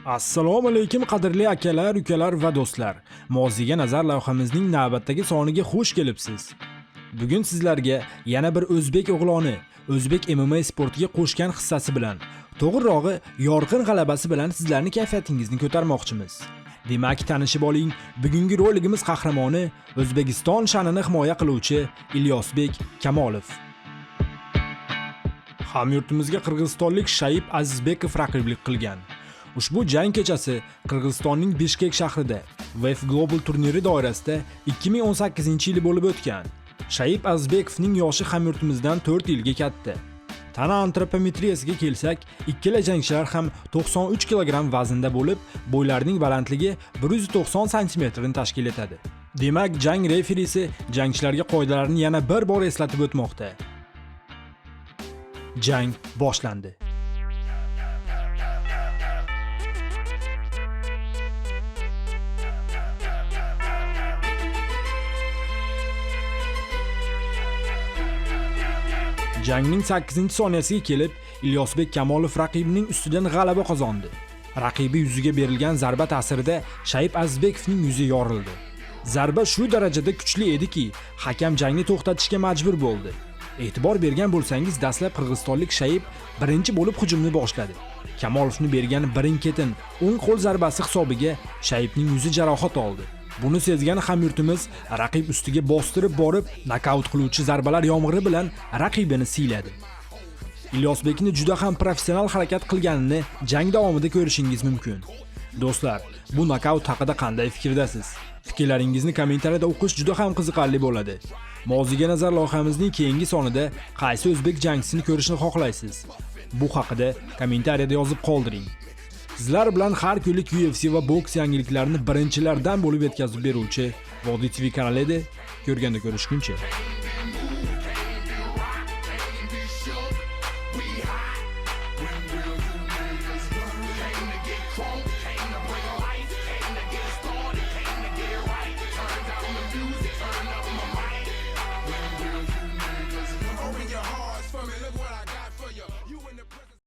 Assalomu alaykum qadrli akalar, ukalar va do'stlar. Moziga nazar lavhamizning navbatdagi soniga xush kelibsiz. Bugun sizlarga yana bir o'zbek o'g'loni, o'zbek MMA sportiga qo'shgan hissasi bilan, to'g'rirog'i yorqin g'alabasi bilan sizlarning kayfiyatingizni ko'tarmoqchimiz. Demak, tanishib oling, bugungi roligimiz qahramoni O'zbekiston sha'nini himoya qiluvchi Ilyosbek Kamolov. Hamyurtimizga qirg'izistonlik Shayib Azizbekov raqiblik qilgan. Ushbu jang kechasi Qirg'izistonning Bishkek shahrida WEF Global turniri doirasida 2018-yili bo'lib o'tgan. Shayib Azizbekovning yoshi hamyurtimizdan 4 yilga katta. Tana antropometriyasiga kelsak, ikkala jangchilar ham 93 kg vaznda bo'lib, bo'ylarining balandligi 190 cm ni tashkil etadi. Demak, jang referisi jangchilarga qoidalarni yana bir bor eslatib o'tmoqda. Jang boshlandi. Jangning 8-soniyasiga kelib, Ilyosbek Kamolov raqibining ustidan g'alaba qozondi. Raqibi yuziga berilgan zarba ta'sirida Shayib Azizbekovning yuzi yorildi. Zarba shu darajada kuchli ediki, hakam jangni to'xtatishga majbur bo'ldi. E'tibor bergan bo'lsangiz, dastlab qirg'izistonlik Shayib birinchi bo'lib hujumni boshladi. Kamolovni bergan birin-ketin o'ng qo'l zarbasi hisobiga Shayibning yuzi jarohat oldi. Buni sezgan hamyurtimiz raqib ustiga bostirib borib, nokaut qiluvchi zarbalar yomg'iri bilan raqibini siyladi. Ilyosbekni juda ham professional harakat qilganini jang davomida ko'rishingiz mumkin. Do'stlar, bu nokaut haqida qanday fikrdasiz? Fikrlaringizni kommentariyada o'qish juda ham qiziqarli bo'ladi. Moziga nazar loyihamizning keyingi sonida qaysi o'zbek jangchisini ko'rishni xohlaysiz? Bu haqida kommentariyada yozib qoldiring. Sizlar bilan har kunlik UFC va boks yangiliklarini birinchilardan bo'lib yetkazib beruvchi Vodiy TV kanali edi. Ko'rganda ko'rishguncha.